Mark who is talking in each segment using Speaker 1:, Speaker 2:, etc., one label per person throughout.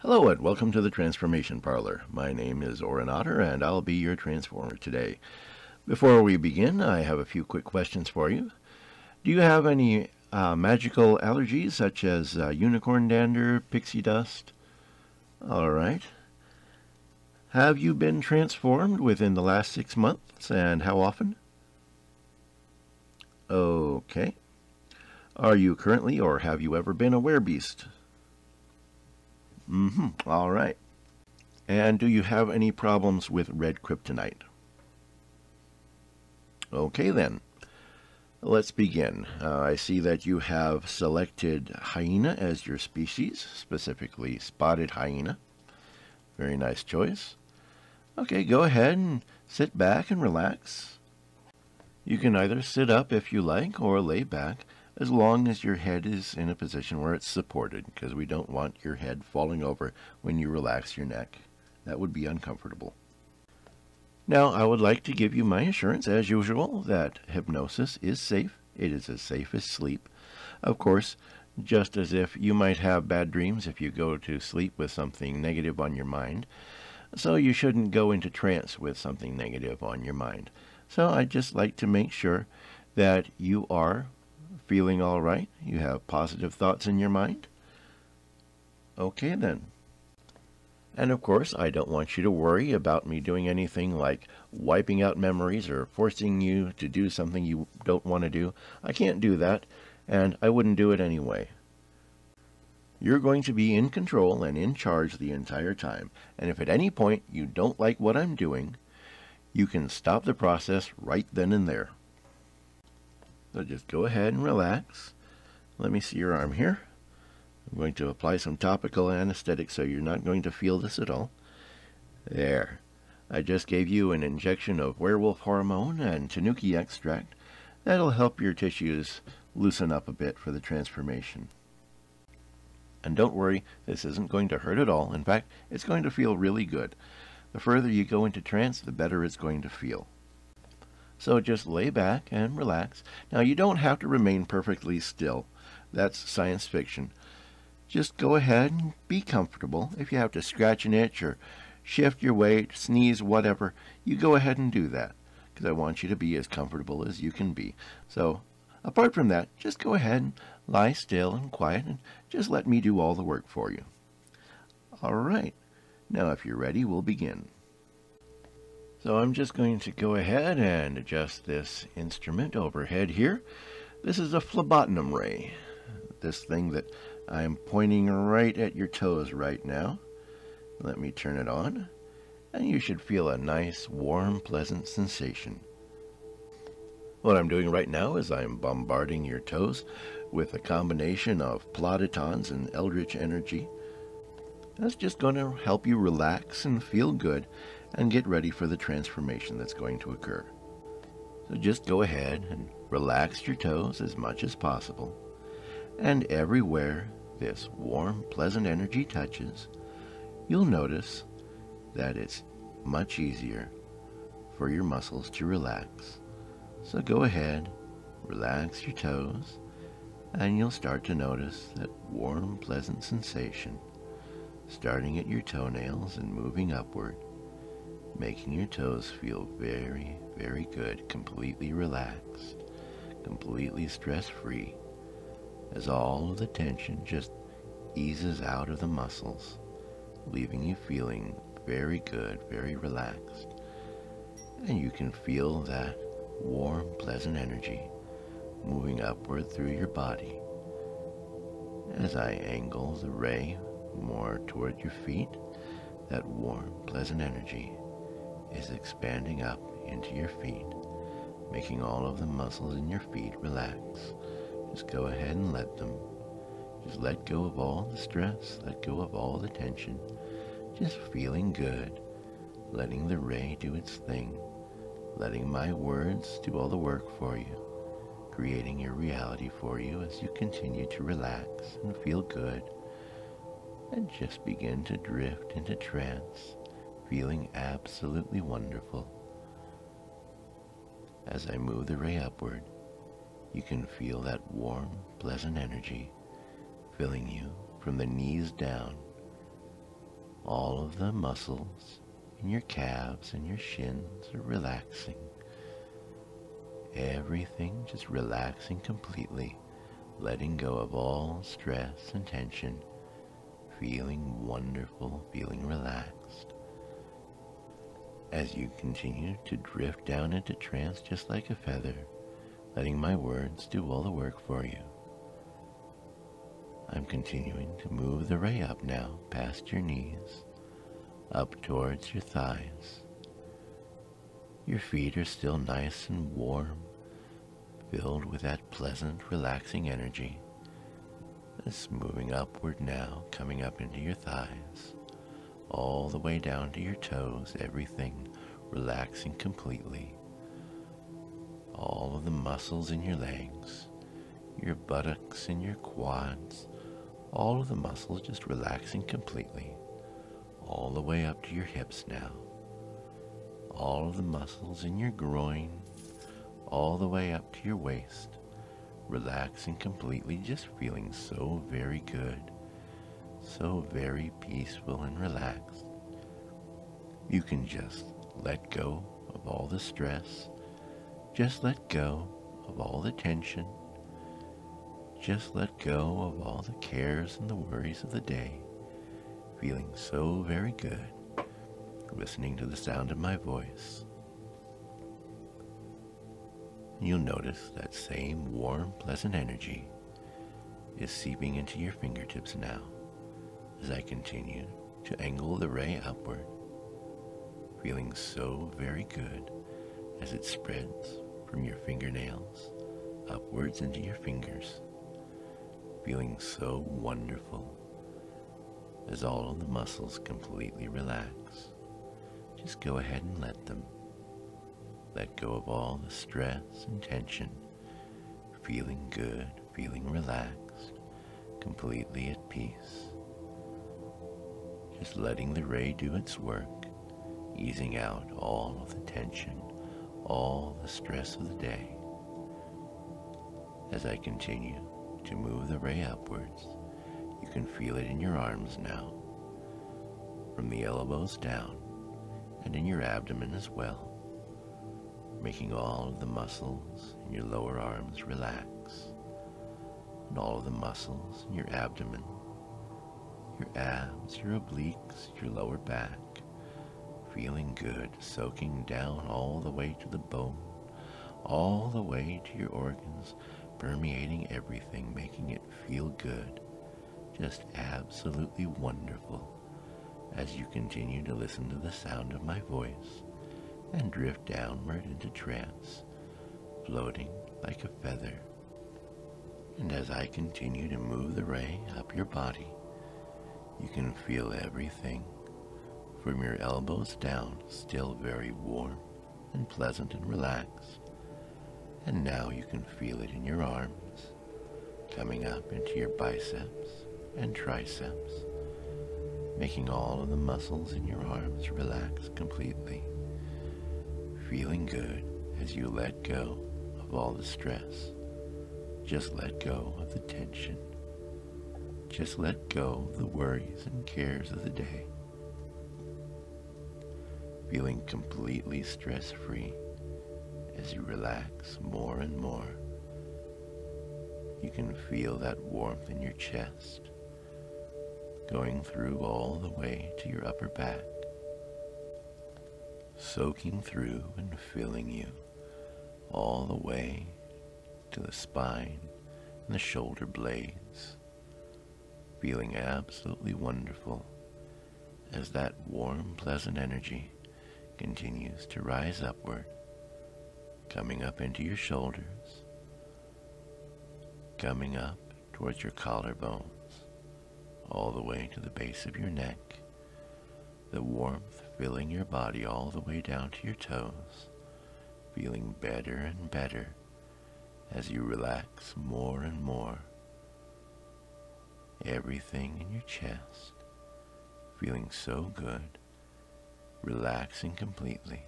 Speaker 1: Hello and welcome to the Transformation Parlor. My name is Oren Otter and I'll be your transformer today. Before we begin, I have a few quick questions for you. Do you have any magical allergies such as unicorn dander, pixie dust? All right. Have you been transformed within the last 6 months and how often? Okay. Are you currently or have you ever been a werebeast? All right. And do you have any problems with red kryptonite? Okay then. Let's begin. I see that you have selected hyena as your species, specifically spotted hyena. Very nice choice. Okay, go ahead and sit back and relax. You can either sit up if you like or lay back, as long as your head is in a position where it's supported, because we don't want your head falling over when you relax your neck. That would be uncomfortable. Now, I would like to give you my assurance, as usual, that hypnosis is safe. It is as safe as sleep. Of course, just as if you might have bad dreams if you go to sleep with something negative on your mind. So you shouldn't go into trance with something negative on your mind. So I'd just like to make sure that you are feeling all right. You have positive thoughts in your mind. Okay then. And of course, I don't want you to worry about me doing anything like wiping out memories or forcing you to do something you don't want to do. I can't do that, and I wouldn't do it anyway. You're going to be in control and in charge the entire time, and if at any point you don't like what I'm doing, you can stop the process right then and there. So just go ahead and relax. Let me see your arm here. I'm going to apply some topical anesthetic so you're not going to feel this at all. There. I just gave you an injection of werewolf hormone and tanuki extract. That'll help your tissues loosen up a bit for the transformation. And don't worry, this isn't going to hurt at all. In fact, it's going to feel really good. The further you go into trance, the better it's going to feel. So just lay back and relax. Now, you don't have to remain perfectly still. That's science fiction. Just go ahead and be comfortable. If you have to scratch an itch or shift your weight, sneeze, whatever, you go ahead and do that, because I want you to be as comfortable as you can be. So, apart from that, just go ahead and lie still and quiet and just let me do all the work for you. All right. Now, if you're ready, we'll begin. So I'm just going to go ahead and adjust this instrument overhead here. This is a phlebotinum ray. This thing that I'm pointing right at your toes right now. Let me turn it on, and you should feel a nice, warm, pleasant sensation. What I'm doing right now is I'm bombarding your toes with a combination of ploditons and eldritch energy. That's just going to help you relax and feel good and get ready for the transformation that's going to occur. So just go ahead and relax your toes as much as possible. And everywhere this warm, pleasant energy touches, you'll notice that it's much easier for your muscles to relax. So go ahead, relax your toes, and you'll start to notice that warm, pleasant sensation starting at your toenails and moving upward, making your toes feel very, very good, completely relaxed, completely stress-free, as all of the tension just eases out of the muscles, leaving you feeling very good, very relaxed. And you can feel that warm, pleasant energy moving upward through your body. As I angle the ray more toward your feet, that warm, pleasant energy is expanding up into your feet, making all of the muscles in your feet relax. Just go ahead and let them. Just let go of all the stress, let go of all the tension, just feeling good, letting the ray do its thing, letting my words do all the work for you, creating your reality for you as you continue to relax and feel good, and just begin to drift into trance, feeling absolutely wonderful. As I move the ray upward, you can feel that warm, pleasant energy filling you from the knees down, All of the muscles in your calves and your shins are relaxing. Everything just relaxing completely, letting go of all stress and tension, feeling wonderful, feeling relaxed. As you continue to drift down into trance just like a feather, letting my words do all the work for you. I'm continuing to move the ray up now, past your knees, up towards your thighs. Your feet are still nice and warm, filled with that pleasant, relaxing energy. It's moving upward now, coming up into your thighs, all the way down to your toes, everything relaxing completely. All of the muscles in your legs, your buttocks and your quads, all of the muscles just relaxing completely, all the way up to your hips now. All of the muscles in your groin, all the way up to your waist, relaxing completely, just feeling so very good, so very peaceful and relaxed. You can just let go of all the stress, just let go of all the tension, just let go of all the cares and the worries of the day, feeling so very good, listening to the sound of my voice. You'll notice that same warm, pleasant energy is seeping into your fingertips now as I continue to angle the ray upward, feeling so very good as it spreads from your fingernails upwards into your fingers, feeling so wonderful as all of the muscles completely relax. Just go ahead and let them. Let go of all the stress and tension, feeling good, feeling relaxed, completely at peace. Just letting the ray do its work, easing out all of the tension, all the stress of the day. As I continue to move the ray upwards, you can feel it in your arms now, from the elbows down, and in your abdomen as well, making all of the muscles in your lower arms relax, and all of the muscles in your abdomen, your abs, your obliques, your lower back, feeling good, soaking down all the way to the bone, all the way to your organs, permeating everything, making it feel good, just absolutely wonderful, as you continue to listen to the sound of my voice and drift downward into trance, floating like a feather. And as I continue to move the ray up your body, you can feel everything from your elbows down still very warm and pleasant and relaxed. And now you can feel it in your arms, coming up into your biceps and triceps, making all of the muscles in your arms relax completely, feeling good as you let go of all the stress. Just let go of the tension. Just let go of the worries and cares of the day. Feeling completely stress-free as you relax more and more. You can feel that warmth in your chest, going through all the way to your upper back, soaking through and filling you all the way to the spine and the shoulder blades, feeling absolutely wonderful as that warm, pleasant energy continues to rise upward, coming up into your shoulders, coming up towards your collarbones, all the way to the base of your neck, the warmth filling your body all the way down to your toes, feeling better and better as you relax more and more. Everything in your chest feeling so good, relaxing completely.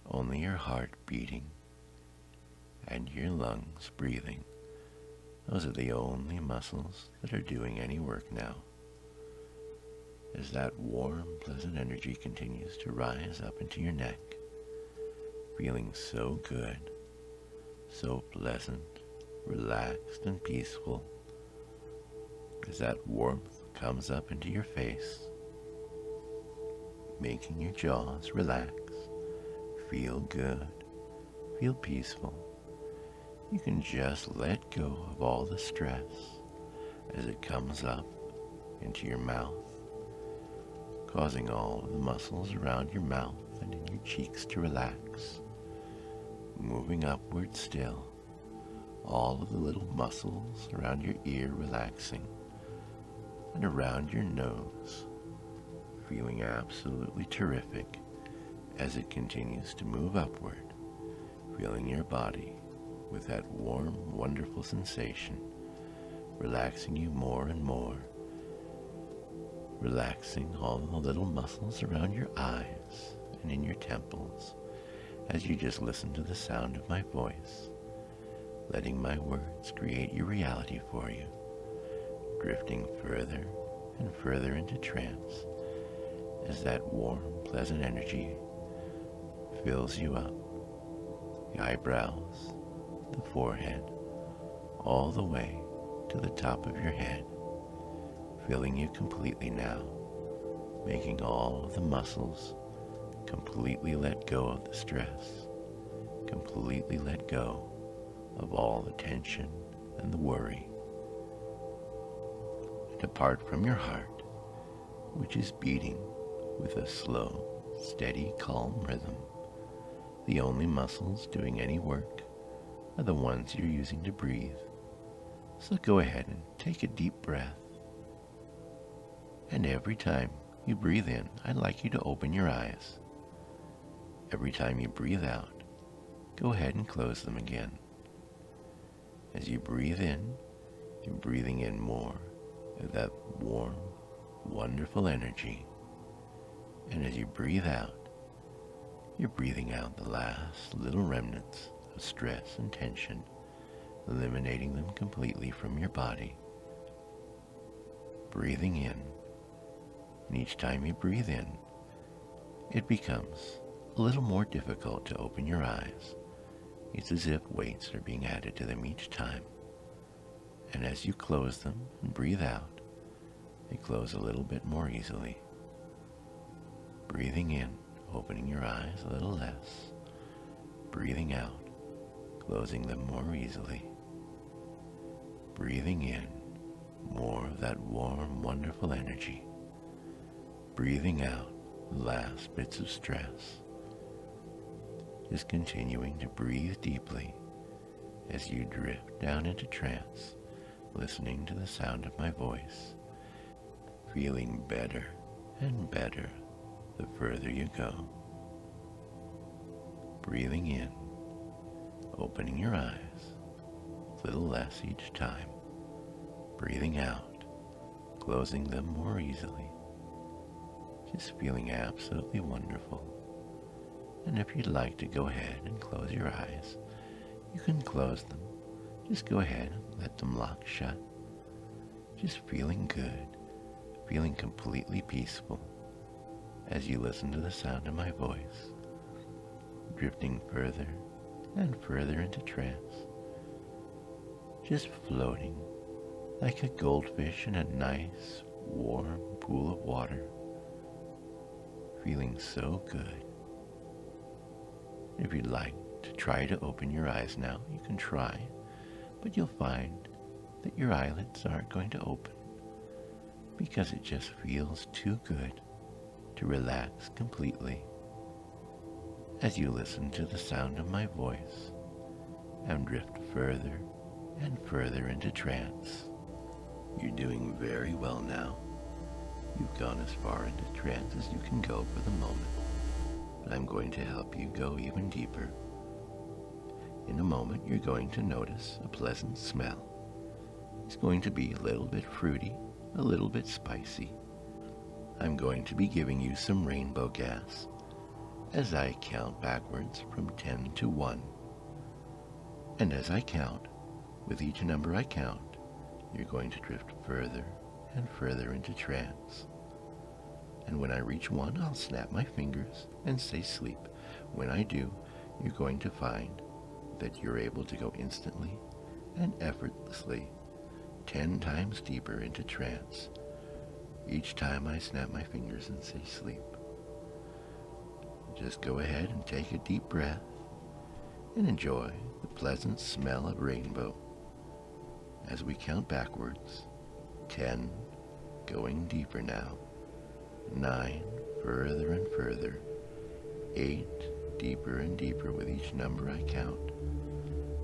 Speaker 1: Only your heart beating and your lungs breathing. Those are the only muscles that are doing any work now. as that warm, pleasant energy continues to rise up into your neck, feeling so good, so pleasant, relaxed, and peaceful, as that warmth comes up into your face, making your jaws relax, feel good, feel peaceful. You can just let go of all the stress as it comes up into your mouth, causing all of the muscles around your mouth and in your cheeks to relax, moving upward still, all of the little muscles around your ear relaxing, and around your nose, feeling absolutely terrific as it continues to move upward, filling your body with that warm, wonderful sensation, relaxing you more and more, relaxing all the little muscles around your eyes and in your temples as you just listen to the sound of my voice, letting my words create your reality for you, drifting further and further into trance as that warm, pleasant energy fills you up, the eyebrows, the forehead, all the way to the top of your head, filling you completely now, making all of the muscles completely let go of the stress, completely let go of all the tension and the worry. And apart from your heart, which is beating with a slow, steady, calm rhythm, the only muscles doing any work are the ones you're using to breathe. So go ahead and take a deep breath. And every time you breathe in, I'd like you to open your eyes. Every time you breathe out, go ahead and close them again. As you breathe in, you're breathing in more of that warm, wonderful energy. And as you breathe out, you're breathing out the last little remnants of stress and tension, eliminating them completely from your body. Breathing in, and each time you breathe in, it becomes a little more difficult to open your eyes. It's as if weights are being added to them each time. And as you close them and breathe out, they close a little bit more easily. Breathing in, opening your eyes a little less. Breathing out, closing them more easily. Breathing in, more of that warm, wonderful energy. Breathing out the last bits of stress. Just continuing to breathe deeply as you drift down into trance, listening to the sound of my voice, feeling better and better the further you go. Breathing in, opening your eyes a little less each time. Breathing out, closing them more easily. Just feeling absolutely wonderful. And if you'd like to go ahead and close your eyes, you can close them. Just go ahead and let them lock shut. Just feeling good, feeling completely peaceful as you listen to the sound of my voice, drifting further and further into trance, just floating like a goldfish in a nice, warm pool of water, feeling so good. If you'd like to try to open your eyes now, you can try, but you'll find that your eyelids aren't going to open because it just feels too good to relax completely as you listen to the sound of my voice and drift further and further into trance. You're doing very well now. You've gone as far into trance as you can go for the moment, but I'm going to help you go even deeper. In a moment, you're going to notice a pleasant smell. It's going to be a little bit fruity, a little bit spicy. I'm going to be giving you some rainbow gas as I count backwards from 10 to 1. And as I count, with each number I count, you're going to drift further and further into trance. And when I reach 1, I'll snap my fingers and say sleep. When I do, you're going to find that you're able to go instantly and effortlessly 10 times deeper into trance each time I snap my fingers and say sleep. Just go ahead and take a deep breath and enjoy the pleasant smell of rainbow as we count backwards. 10, going deeper now. 9, further and further. 8, deeper and deeper with each number I count.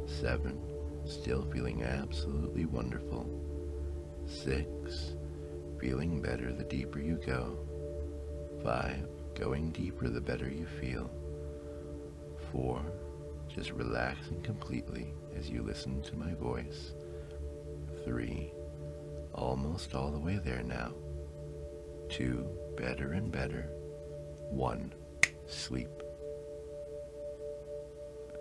Speaker 1: 7, still feeling absolutely wonderful. 6, feeling better the deeper you go. 5, going deeper the better you feel. 4, just relaxing completely as you listen to my voice. 3, almost all the way there now. 2, better and better. 1, sleep.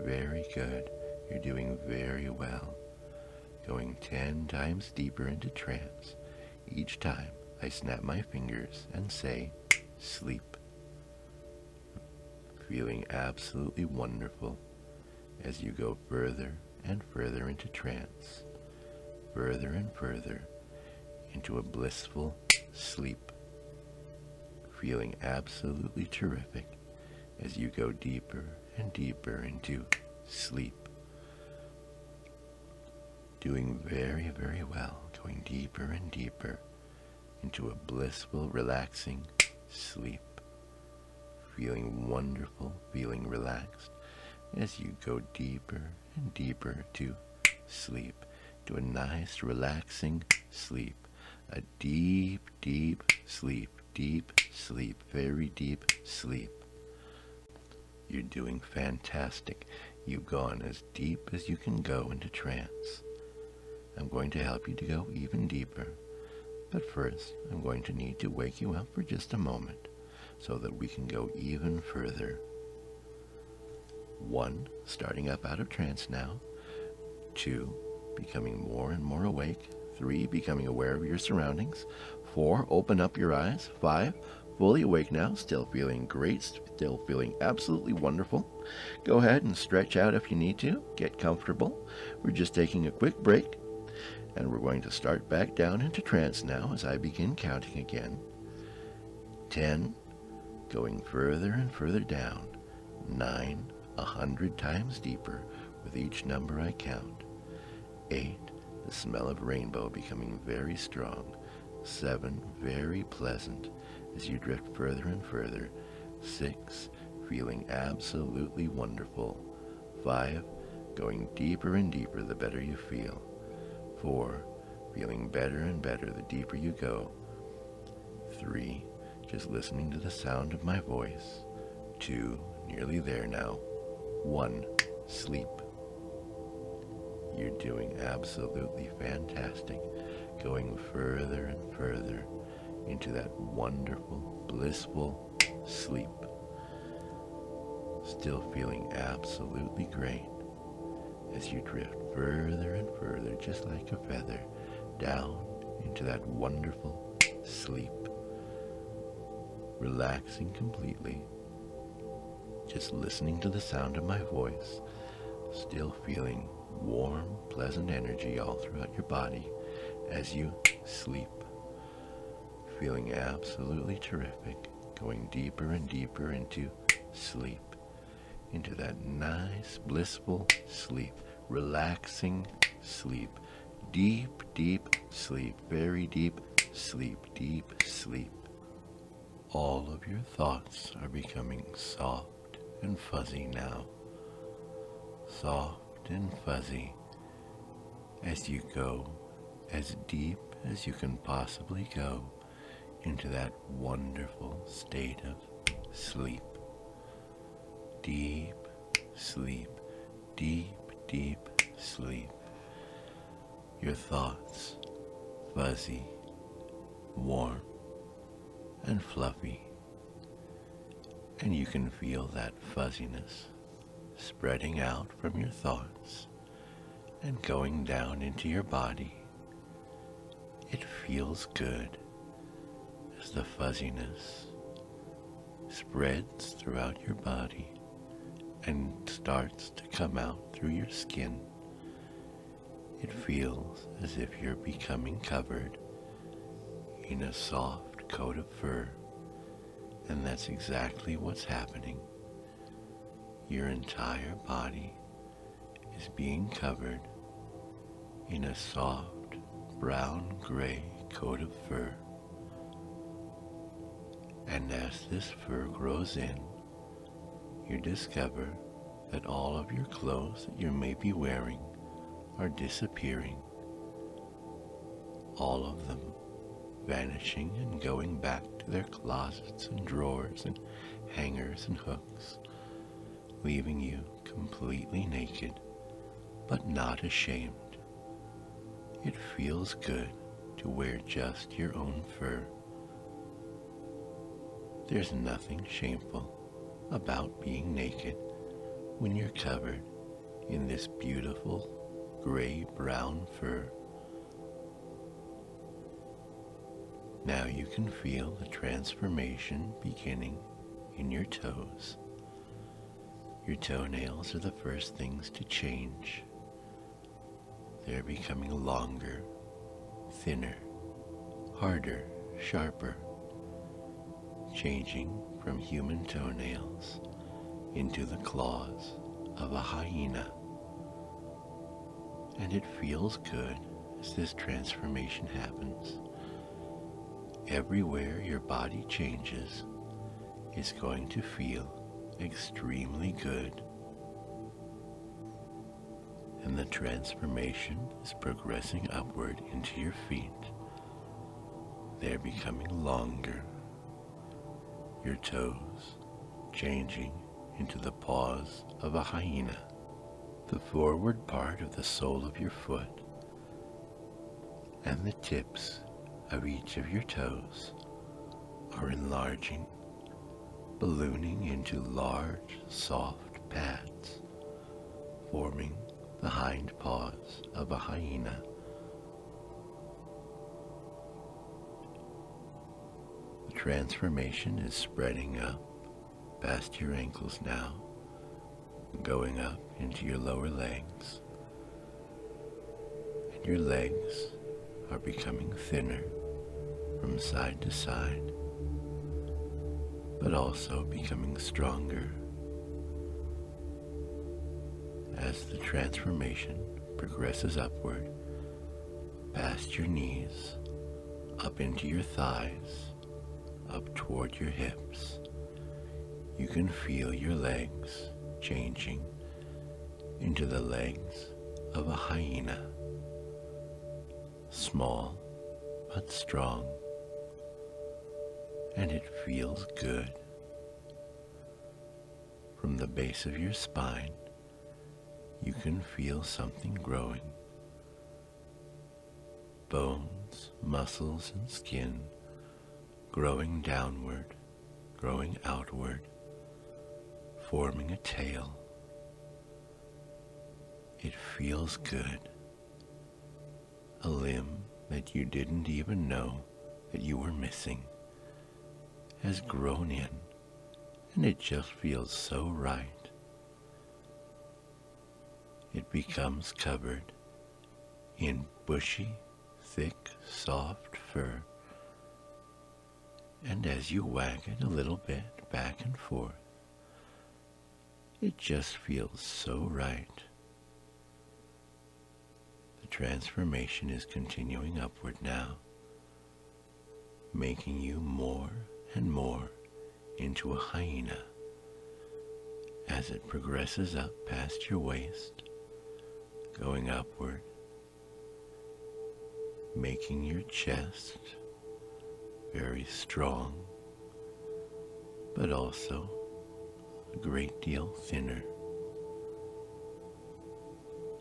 Speaker 1: Very good. You're doing very well. Going 10 times deeper into trance each time I snap my fingers and say sleep. Feeling absolutely wonderful as you go further and further into trance, further and further into a blissful sleep. Feeling absolutely terrific as you go deeper and deeper into sleep. Doing very, very well, going deeper and deeper into a blissful, relaxing sleep. Feeling wonderful, feeling relaxed as you go deeper and deeper to sleep, to a nice, relaxing sleep. A deep, deep sleep, very deep sleep. You're doing fantastic. You've gone as deep as you can go into trance. I'm going to help you to go even deeper, but first I'm going to need to wake you up for just a moment so that we can go even further. 1, starting up out of trance now. 2, becoming more and more awake. 3, becoming aware of your surroundings. 4, open up your eyes. 5, fully awake now, still feeling great, still feeling absolutely wonderful. Go ahead and stretch out if you need to. Get comfortable. We're just taking a quick break, and we're going to start back down into trance now as I begin counting again. 10, going further and further down. 9, 100 times deeper with each number I count. 8, the smell of rainbow becoming very strong. 7, very pleasant as you drift further and further. 6, feeling absolutely wonderful. 5, going deeper and deeper the better you feel. 4, feeling better and better the deeper you go. 3, just listening to the sound of my voice. 2, nearly there now. 1, sleep. You're doing absolutely fantastic, going further and further into that wonderful, blissful sleep. Still feeling absolutely great as you drift further and further, just like a feather, down into that wonderful sleep. Relaxing completely, just listening to the sound of my voice, still feeling warm, pleasant energy all throughout your body as you sleep. Feeling absolutely terrific, going deeper and deeper into sleep, into that nice, blissful sleep, relaxing sleep, deep, deep sleep, very deep sleep, deep sleep. All of your thoughts are becoming soft and fuzzy now, soft and fuzzy as you go as deep as you can possibly go into that wonderful state of sleep. Deep sleep, deep, deep sleep. Your thoughts fuzzy, warm, and fluffy, and you can feel that fuzziness spreading out from your thoughts and going down into your body. It feels good as the fuzziness spreads throughout your body and starts to come out through your skin. It feels as if you're becoming covered in a soft coat of fur, and that's exactly what's happening. Your entire body is being covered in a soft brown-gray coat of fur. And as this fur grows in, you discover that all of your clothes that you may be wearing are disappearing. All of them vanishing and going back to their closets and drawers and hangers and hooks, leaving you completely naked, but not ashamed. It feels good to wear just your own fur. There's nothing shameful about being naked when you're covered in this beautiful gray-brown fur. Now you can feel the transformation beginning in your toes. Your toenails are the first things to change. They're becoming longer, thinner, harder, sharper, changing from human toenails into the claws of a hyena. And it feels good as this transformation happens. Everywhere your body changes is going to feel extremely good. And the transformation is progressing upward into your feet. They're becoming longer. Your toes changing into the paws of a hyena. The forward part of the sole of your foot and the tips of each of your toes are enlarging, ballooning into large, soft pads, forming the hind paws of a hyena. The transformation is spreading up past your ankles now, going up into your lower legs, and your legs are becoming thinner from side to side, but also becoming stronger. As the transformation progresses upward, past your knees, up into your thighs, up toward your hips, you can feel your legs changing into the legs of a hyena. Small but strong, and it feels good. From the base of your spine, you can feel something growing. Bones, muscles, and skin growing downward, growing outward, forming a tail. It feels good. A limb that you didn't even know that you were missing has grown in, and it just feels so right. It becomes covered in bushy, thick, soft fur, and as you wag it a little bit back and forth, it just feels so right. The transformation is continuing upward now, making you more and more into a hyena as it progresses up past your waist, going upward, making your chest very strong, but also a great deal thinner.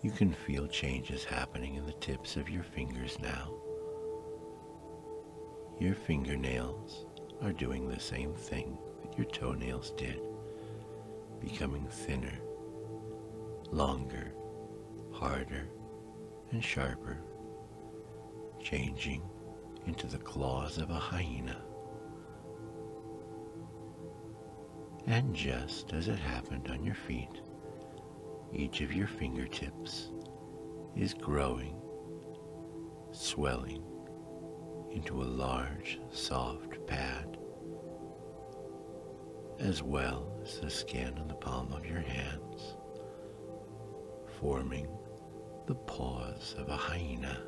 Speaker 1: You can feel changes happening in the tips of your fingers now. Your fingernails are doing the same thing that your toenails did, becoming thinner, longer, harder, and sharper, changing into the claws of a hyena. And just as it happened on your feet, each of your fingertips is growing, swelling into a large, soft pad, as well as the skin on the palm of your hands, forming the paws of a hyena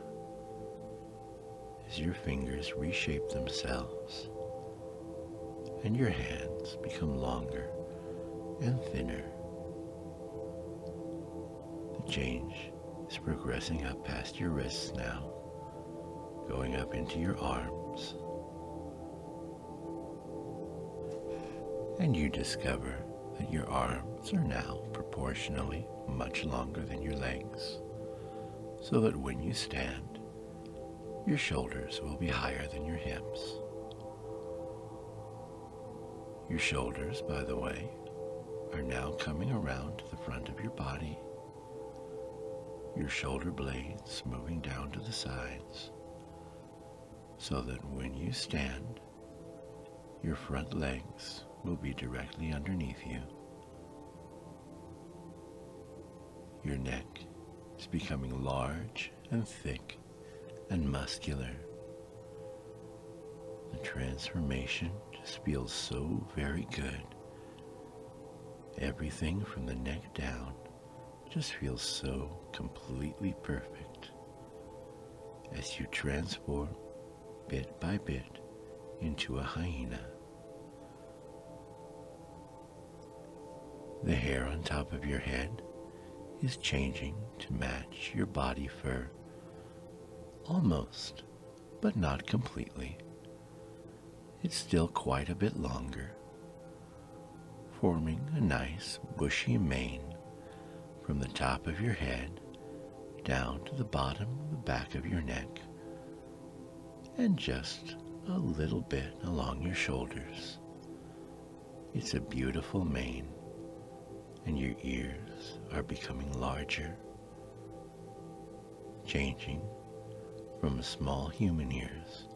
Speaker 1: as your fingers reshape themselves and your hands become longer and thinner. The change is progressing up past your wrists now, going up into your arms, and you discover that your arms are now proportionally much longer than your legs, so that when you stand, your shoulders will be higher than your hips. Your shoulders, by the way, are now coming around to the front of your body, your shoulder blades moving down to the sides, so that when you stand, your front legs will be directly underneath you. Your neck is becoming large and thick and muscular. The transformation just feels so very good. Everything from the neck down just feels so completely perfect as you transform bit by bit into a hyena. The hair on top of your head is changing to match your body fur, almost, but not completely. It's still quite a bit longer, forming a nice bushy mane from the top of your head down to the bottom of the back of your neck, and just a little bit along your shoulders. It's a beautiful mane, and your ears are becoming larger, changing from small human ears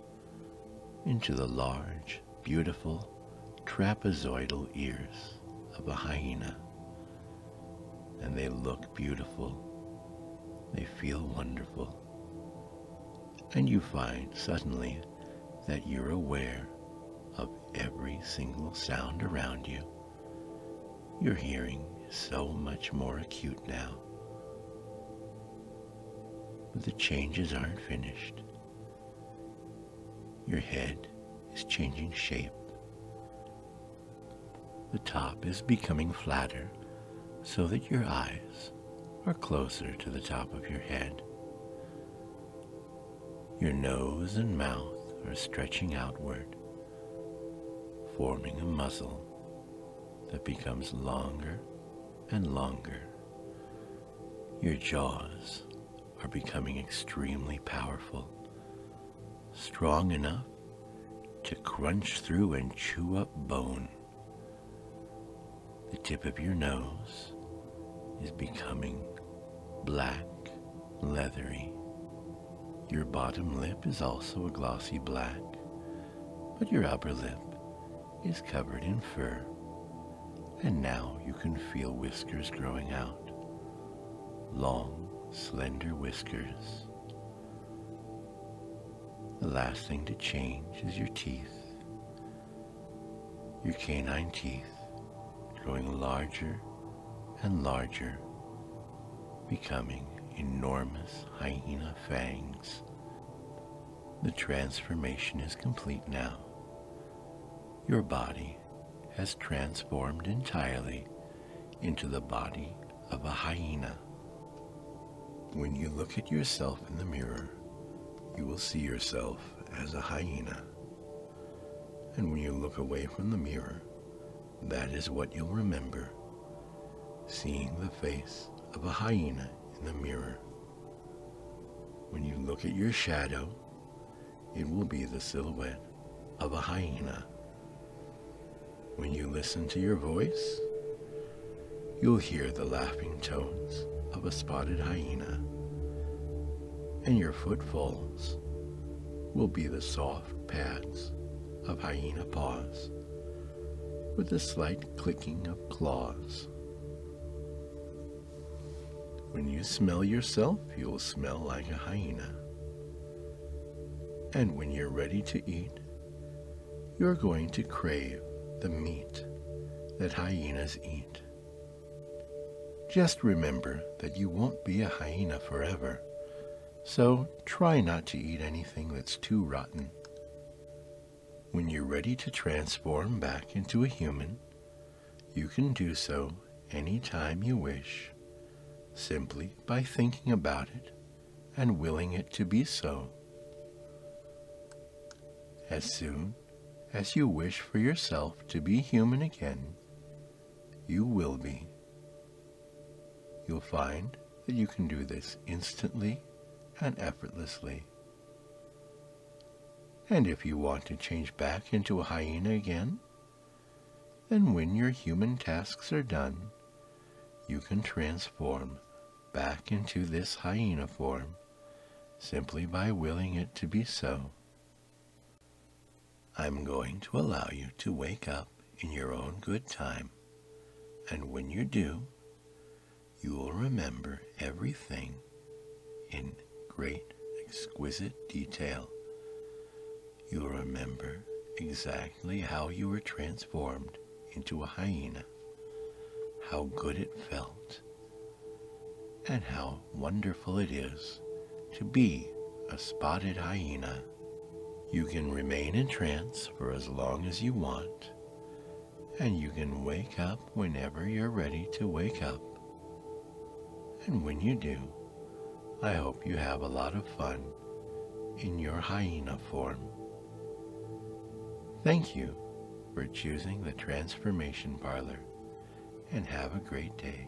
Speaker 1: into the large, beautiful, trapezoidal ears of a hyena. And they look beautiful, they feel wonderful, and you find suddenly that you're aware of every single sound around you. Your hearing is so much more acute now. But the changes aren't finished. Your head is changing shape. The top is becoming flatter so that your eyes are closer to the top of your head. Your nose and mouth are stretching outward, forming a muzzle that becomes longer and longer. Your jaws are becoming extremely powerful, strong enough to crunch through and chew up bone. The tip of your nose is becoming black, leathery. Your bottom lip is also a glossy black, but your upper lip is covered in fur, and now you can feel whiskers growing out. Long, slender whiskers. The last thing to change is your teeth. Your canine teeth growing larger and larger, becoming enormous hyena fangs. The transformation is complete now. Your body has transformed entirely into the body of a hyena. When you look at yourself in the mirror, you will see yourself as a hyena. And when you look away from the mirror, that is what you'll remember, seeing the face of a hyena in the mirror. When you look at your shadow, it will be the silhouette of a hyena. When you listen to your voice, you'll hear the laughing tones of a spotted hyena, and your footfalls will be the soft pads of hyena paws. with a slight clicking of claws. When you smell yourself, you'll smell like a hyena. And when you're ready to eat, you're going to crave the meat that hyenas eat. Just remember that you won't be a hyena forever, so try not to eat anything that's too rotten. When you're ready to transform back into a human, you can do so anytime you wish, simply by thinking about it and willing it to be so. As soon as you wish for yourself to be human again, you will be. You'll find that you can do this instantly and effortlessly. And if you want to change back into a hyena again, then when your human tasks are done, you can transform back into this hyena form simply by willing it to be so. I'm going to allow you to wake up in your own good time, and when you do, you will remember everything in great, exquisite detail. You'll remember exactly how you were transformed into a hyena, how good it felt, and how wonderful it is to be a spotted hyena. You can remain in trance for as long as you want, and you can wake up whenever you're ready to wake up. And when you do, I hope you have a lot of fun in your hyena form. Thank you for choosing the Transformation Parlor, and have a great day.